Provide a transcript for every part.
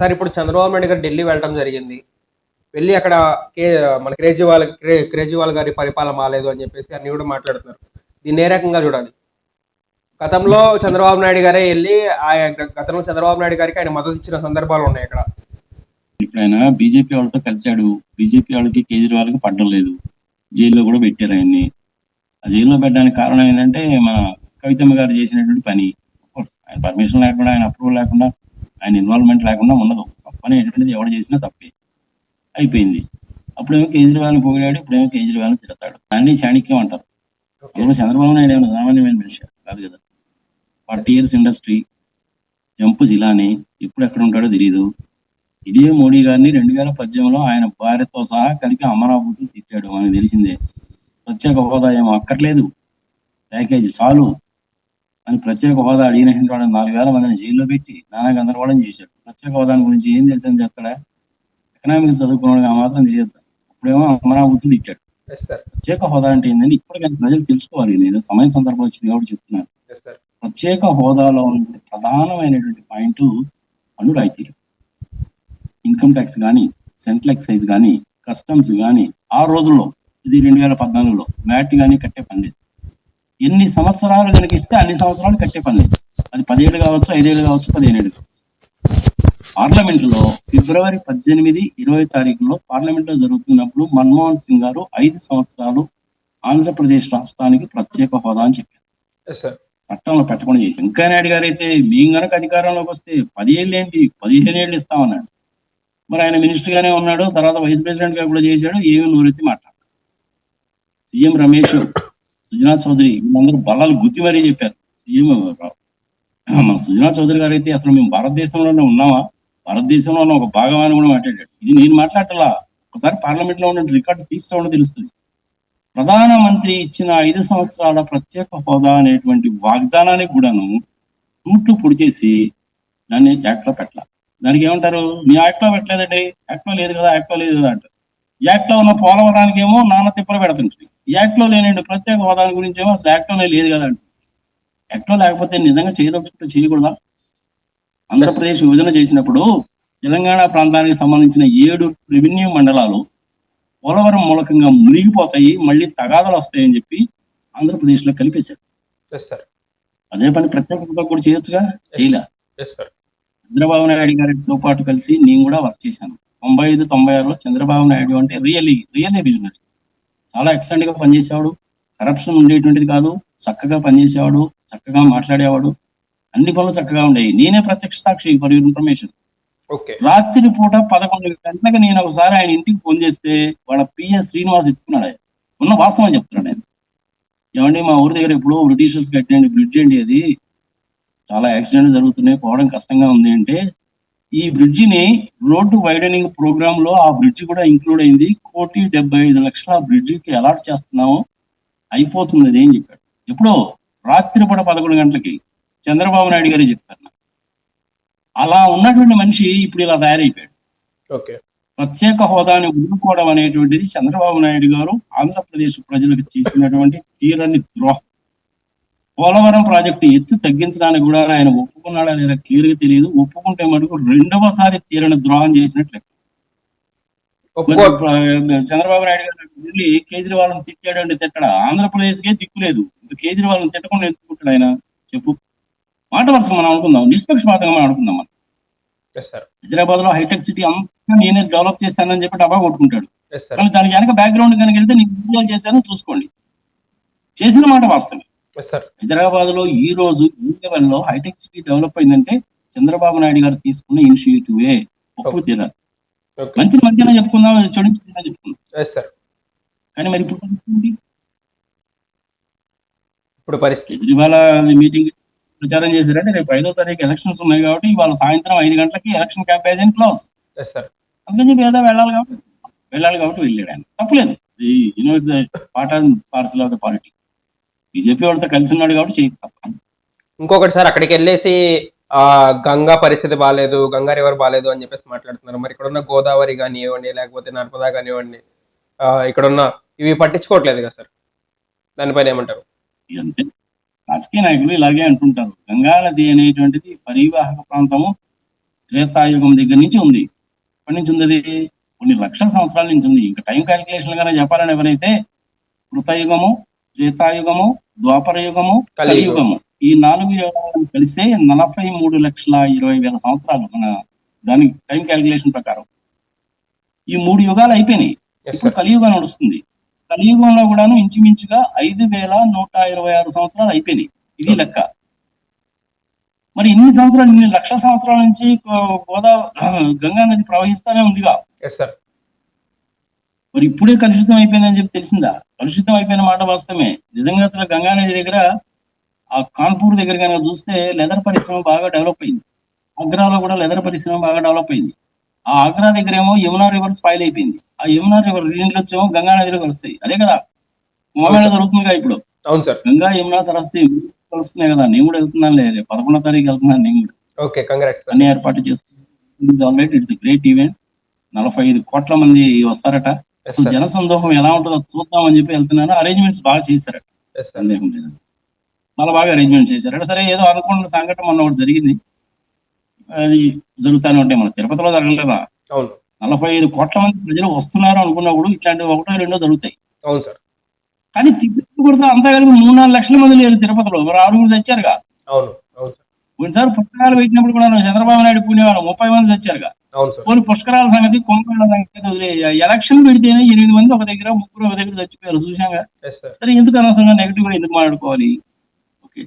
Sir ఇప్పుడు చంద్రబాబు నాయుడు గారు ఢిల్లీ వెళ్ళడం జరిగింది. వెళ్లి అక్కడ కే మన కేజ్రీవాల్ గారి పరిపాలన బాలేదు అని చెప్పేసి అన్ని కూడా మాట్లాడుతున్నారు. దీన్ని ఏ రకంగా చూడాలి? గతంలో చంద్రబాబు నాయుడు గారే ఎళ్లి గతంలో చంద్రబాబు నాయుడు గారికి ఆయన మద్దతు ఇచ్చిన సందర్భాలు ఉన్నాయి అక్కడ. ఇప్పుడు ఆయన బీజేపీ వాళ్ళతో కలిశాడు. బీజేపీ వాళ్ళకి కేజ్రీవాల్కి పడ్డం లేదు. జైల్లో కూడా పెట్టారు ఆయన్ని. ఆ జైల్లో పెట్టడానికి కారణం ఏంటంటే మన కవితమ్మ గారు చేసినటువంటి పని. ఆయన పర్మిషన్ లేకుండా, ఆయన అప్రూవల్ లేకుండా, ఆయన ఇన్వాల్వ్మెంట్ లేకుండా ఉండదు. తప్పని ఎటువంటిది ఎవరు చేసినా తప్పే. అయిపోయింది. అప్పుడేమో కేజ్రీవాల్ని పొగిడాడు, ఇప్పుడేమో కేజ్రీవాల్ని తిడతాడు. దాన్ని చాణక్యం అంటారు. అందులో చంద్రబాబు నాయుడు ఏమైనా సామాన్యమైన మనిషి కాదు కదా. 40 years ఇండస్ట్రీ, జంపు జిలాని, ఎప్పుడు ఎక్కడ ఉంటాడో తెలియదు. ఇదే మోడీ గారిని 2018లో ఆయన భార్యతో సహా కలిపి అమరావతి తిట్టాడు. మనకు తెలిసిందే. ప్రత్యేక హోదా ఏమో అక్కర్లేదు, ప్యాకేజీ చాలు అని ప్రత్యేక హోదా అడిగిన వాడు 4,000 మందిని జైల్లో పెట్టి నానా గందరగోళం చేశాడు. ప్రత్యేక హోదా గురించి ఏం తెలుసని చెప్తాడా? ఎకనామిక్స్ చదువుకున్నాడు ఆ మాత్రం తెలియదు. అప్పుడేమో అమరావతి తిట్టాడు. ప్రత్యేక హోదా అంటే ఏంటంటే ఇప్పటికైనా ప్రజలు తెలుసుకోవాలి. నేను సమయ సందర్భం వచ్చింది కాబట్టి చెప్తున్నాను. ప్రత్యేక హోదాలో ఉన్న ప్రధానమైనటువంటి పాయింట్ పన్ను రాయితీలు, ఇన్కమ్ ట్యాక్స్ కానీ, సెంట్రల్ ఎక్సైజ్ కానీ, కస్టమ్స్ కానీ, ఆ రోజుల్లో ఇది 2014లో మ్యాట్ కానీ కట్టే పని లేదు. ఎన్ని సంవత్సరాలు కనుక ఇస్తే అన్ని సంవత్సరాలు కట్టే పని లేదు. అది 10 ఏళ్ళు కావచ్చు, 5 ఏళ్ళు కావచ్చు, 15 ఏళ్ళు కావచ్చు. పార్లమెంట్ లో ఫిబ్రవరి 18, 20 తారీఖులో పార్లమెంట్ లో జరుగుతున్నప్పుడు మన్మోహన్ సింగ్ గారు 5 సంవత్సరాలు ఆంధ్రప్రదేశ్ రాష్ట్రానికి ప్రత్యేక హోదా అని చెప్పారు. చట్టంలో పెట్టకుండా చేసి వెంకయ్యనాయుడు గారు అయితే మేము గనక అధికారంలోకి వస్తే 10 ఏళ్ళు ఏంటి 15 ఏళ్ళు ఇస్తామన్నాడు. మరి ఆయన మినిస్టర్ గానే ఉన్నాడు, తర్వాత వైస్ ప్రెసిడెంట్ గా కూడా చేశాడు. ఏమి నోరెత్తి మాట్లాడు. సీఎం రమేష్, సుజనా చౌదరి వీళ్ళందరూ బలాలు గుర్తి మరీ చెప్పారు. సీఎం మన సుజనా చౌదరి గారు అయితే అసలు మేము భారతదేశంలోనే ఉన్నామా, భారతదేశంలో ఉన్న ఒక భాగమని కూడా మాట్లాడాడు. ఇది నేను మాట్లాడటలా, ఒకసారి పార్లమెంట్ లో ఉన్న రికార్డు తీసుకోవడం తెలుస్తుంది. ప్రధానమంత్రి ఇచ్చిన 5 సంవత్సరాల ప్రత్యేక హోదా అనేటువంటి వాగ్దానానికి కూడాను టూట్లు పొడి చేసి దాన్ని యాక్ట్ లో పెట్టాల. దానికి ఏమంటారు, మీ యాక్ట్ లో పెట్టలేదండి, యాక్ట్ లో లేదు కదా, యాక్ట్ లో లేదు కదా అంటారు. యాక్ట్ లో ఉన్న పోలవరానికి ఏమో నాన్న తిప్పలు పెడుతుంటారు. యాక్ట్ లో లేనండి ప్రత్యేక హోదా గురించి ఏమో అసలు యాక్ట్ లోనే లేదు కదా అంటారు. యాక్ట్ లో లేకపోతే నిజంగా చేయదలుచుకుంటే చేయకూడదా? ఆంధ్రప్రదేశ్ విభజన చేసినప్పుడు తెలంగాణ ప్రాంతానికి సంబంధించిన 7 రెవెన్యూ మండలాలు పోలవరం మూలకంగా మునిగిపోతాయి, మళ్ళీ తగాదాలు వస్తాయని చెప్పి ఆంధ్రప్రదేశ్ లో కలిపేశారు. అదే పని ప్రత్యేక హోదా కూడా చేయొచ్చుగా, చేయలే. చంద్రబాబు నాయుడు గారితో పాటు కలిసి నేను కూడా వర్క్ చేశాను. 95, 96లో చంద్రబాబు నాయుడు అంటే రియల్లీ విజనరీ. చాలా ఎక్సలెంట్ గా పనిచేసేవాడు. కరప్షన్ ఉండేటువంటిది కాదు, చక్కగా పనిచేసేవాడు, చక్కగా మాట్లాడేవాడు, అన్ని పనులు చక్కగా ఉండేవి. నేనే ప్రత్యక్ష సాక్షి ఫర్ యువర్ ఇన్ఫర్మేషన్. రాత్రి పూట 11 గంటలకు నేను ఒకసారి ఆయన ఇంటికి ఫోన్ చేస్తే వాళ్ళ పిఎస్ శ్రీనివాస్ ఇచ్చుకున్నాడు. ఆయన ఉన్న వాస్తవం చెప్తున్నాడు. ఆయన ఏమండి మా ఊరి దగ్గర ఎప్పుడో బ్రిటిషర్స్ కట్టినండి బ్రిడ్జ్ అండి, అది చాలా యాక్సిడెంట్ జరుగుతున్నాయి, పోవడం కష్టంగా ఉంది అంటే ఈ బ్రిడ్జిని రోడ్డు వైడనింగ్ ప్రోగ్రామ్ లో ఆ బ్రిడ్జి కూడా ఇంక్లూడ్ అయింది. 1,75,00,000 బ్రిడ్జికి అలాట్ చేస్తున్నాము, అయిపోతుంది అది అని చెప్పాడు. ఎప్పుడో రాత్రి పూట 11 గంటలకి చంద్రబాబు నాయుడు గారే చెప్పారు. అలా ఉన్నటువంటి మనిషి ఇప్పుడు ఇలా తయారైపోయాడు. ప్రత్యేక హోదాని వదులుకోవడం అనేటువంటిది చంద్రబాబు నాయుడు గారు ఆంధ్రప్రదేశ్ ప్రజలకు చేసినటువంటి తీరని ద్రోహం. పోలవరం ప్రాజెక్టు ఎత్తు తగ్గించడానికి కూడా ఆయన ఒప్పుకున్నాడా లేదా క్లియర్ గా తెలియదు. ఒప్పుకుంటే మటుకు 2వసారి తీరని ద్రోహం చేసినట్లే. చంద్రబాబు నాయుడు గారు వెళ్ళి కేజ్రీవాల్ని తిట్టాడు అంటే తిట్టడా? ఆంధ్రప్రదేశ్ కే దిక్కులేదు, ఇంకా కేజ్రీవాల్ని తిట్టకుండా ఎందుకుంటాడు ఆయన? చెప్పు. మాట వరుస మనం అనుకుందాం, నిష్పక్షపాతంగా మనం అనుకుందాం. మనం హైదరాబాద్ లో హైటెక్ సిటీ అంతా నేనే డెవలప్ చేశానని చెప్పి డబ్బా కొట్టుకుంటాడు. కానీ దానికి వెనక బ్యాక్గ్రౌండ్ కనుక వెళ్తే నేను వీడియోలు చేశాను చూసుకోండి. చేసిన మాట వాస్తవం. హైదరాబాద్ లో ఈ రోజు ఈ లెవెల్లో హైటెక్ సిటీ డెవలప్ అయిందంటే చంద్రబాబు నాయుడు గారు తీసుకున్న ఇనిషియేటివే. ఒప్పు తీరాలి. మంచి మధ్యన చెప్పుకుందాం, చెడు చెప్పుకుందాం. కానీ మరి ఇప్పుడు పరిస్థితి కేజ్రీవాల్ మీటింగ్ ప్రచారం చేశారంటే రేపు 5వ తారీఖు ఎలక్షన్స్ ఉన్నాయి కాబట్టి ఇవాళ సాయంత్రం 5 గంటలకి ఎలక్షన్ క్యాంపెయిన్ క్లోజ్. అందుకని చెప్పి ఏదో వెళ్ళాలి కాబట్టి వెళ్ళాడు ఆయన. తప్పులేదు. Part and parcel of the politics. BJP వాళ్ళతో కలిసి ఉన్నాడు కాబట్టి చేయక తప్ప. ఇంకొకటి సార్, అక్కడికి వెళ్ళేసి గంగా పరిస్థితి బాగాలేదు, గంగా రివర్ బాగాలేదు అని చెప్పేసి మాట్లాడుతున్నారు. మరి ఇక్కడ ఉన్న గోదావరి కానివ్వండి, లేకపోతే నర్మదా కానివ్వండి, ఇక్కడ ఉన్న ఇవి పట్టించుకోవట్లేదు కదా సార్, దానిపైన ఏమంటారు? అంతే, రాజకీయ నాయకులు ఇలాగే అంటుంటారు. గంగా నది అనేటువంటిది పరివాహక ప్రాంతము, త్రేతాయుగం దగ్గర నుంచి ఉంది. ఎప్పటి నుంచి ఉంది అది? కొన్ని లక్షల సంవత్సరాల నుంచి ఉంది. ఇంకా టైం క్యాలిక్యులేషన్ గానే చెప్పాలని ఎవరైతే కృతయుగము, త్రేతాయుగము, ద్వాపర యుగము, కలియుగము ఈ 4 యుగాలను కలిస్తే 43,20,000 సంవత్సరాలు మన దాని టైం క్యాలిక్యులేషన్ ప్రకారం. ఈ 3 యుగాలు అయిపోయినాయి. ఇప్పుడు కలియుగం నడుస్తుంది. కలియుగంలో కూడాను ఇంచుమించుగా 5,126 సంవత్సరాలు అయిపోయినాయి. ఇది లెక్క. మరి ఇన్ని సంవత్సరాలు, ఇన్ని లక్షల సంవత్సరాల నుంచి గంగా నది ప్రవహిస్తానే ఉందిగా. మరి ఇప్పుడే కలుషితం అయిపోయిందని చెప్పి తెలిసిందా? కలుషితం అయిపోయిన మాట వాస్తవమే. నిజంగా అసలు గంగా నది దగ్గర ఆ కాన్పూర్ దగ్గర కనుక చూస్తే లెదర్ పరిశ్రమ బాగా డెవలప్ అయింది. ఆగ్రాలో కూడా లెదర్ పరిశ్రమ బాగా డెవలప్ అయింది. ఆ ఆగ్రా దగ్గర ఏమో యమునా రివర్ స్పాయిల్ అయిపోయింది. ఆ యమునా రివర్ రెండింటిలో వచ్చేమో గంగా నదిలో కలుస్తాయి. అదే కదా కుంభమేళ జరుగుతుందిగా ఇప్పుడు. అవును సార్. గంగా యమునా సరస్వతి కలుస్తున్నాయి కదా. నేను కూడా వెళ్తున్నాను, లేదు 11వ తారీఖు వెళ్తున్నాను నేను కూడా. అన్ని ఏర్పాట్లు చేస్తుంది. It's great event. 45 కోట్ల మంది వస్తారట. అసలు జనసందోహం ఎలా ఉంటుందో చూద్దామని చెప్పి వెళ్తున్నాను. అరేంజ్మెంట్స్ బాగా చేశారట, సందేహం లేదు. చాలా బాగా అరేంజ్మెంట్ చేశారట. సరే, ఏదో అనుకున్న సంఘటన మొన్న ఒకటి జరిగింది, అది జరుగుతానే ఉంటాయి. మన తిరుపతిలో జరగలేదా? 45 కోట్ల మంది ప్రజలు వస్తున్నారు అనుకున్నప్పుడు ఇట్లాంటి 1-2 జరుగుతాయి. అవును సార్. కానీ తిరుపతి కూడా అంతా కలిపి 3-4 లక్షల మంది లేరు తిరుపతిలో. మరి 6 చచ్చారుగా. అవును అవును సార్. కొన్నిసారి పుస్తకాలు పెట్టినప్పుడు కూడా చంద్రబాబు నాయుడు పుణ్యవాడు 30 మంది చచ్చారుగా. కొన్ని పుష్కరాల సంగతి, కుంభమేళ సంగతి వదిలే. ఎలక్షన్ పెడితేనే 8 మంది ఒక దగ్గర, 3 ఒక దగ్గర చచ్చిపోయారు చూసాగా. సరే, ఎందుకు అనవసరంగా నెగిటివ్ గా ఎందుకు మాట్లాడుకోవాలి? ఓకే,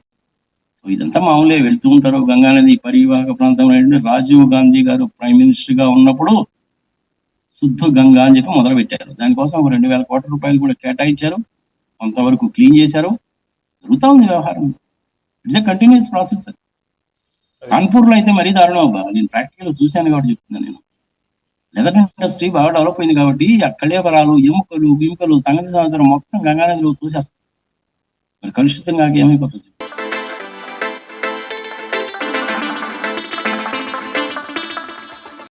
సో ఇదంతా మామూలే. వెళ్తూ ఉంటారు. గంగానది పరివాహక ప్రాంతంలో రాజీవ్ గాంధీ గారు ప్రైమ్ మినిస్టర్ గా ఉన్నప్పుడు శుద్ధ గంగా అని చెప్పి మొదలు పెట్టారు. దానికోసం 2,000 కోట్ల రూపాయలు కూడా కేటాయించారు. కొంతవరకు క్లీన్ చేశారు. జరుగుతా ఉంది వ్యవహారం. It's a continuous process. Kanpur లో అయితే మరీ దారుణం అబ్బా. నేను ప్రాక్టికల్ చూశాను కాబట్టి చెప్తున్నాను. నేను లెదర్ ఇండస్ట్రీ బాగా డెవలప్ అయింది కాబట్టి అక్కడే వరాలు, ఎముకలు, గిముకలు, సంగతి సంవత్సరం మొత్తం గంగానదిలో చూసేస్తాం. మరి కలుషితంగా ఏమైపోతుంది?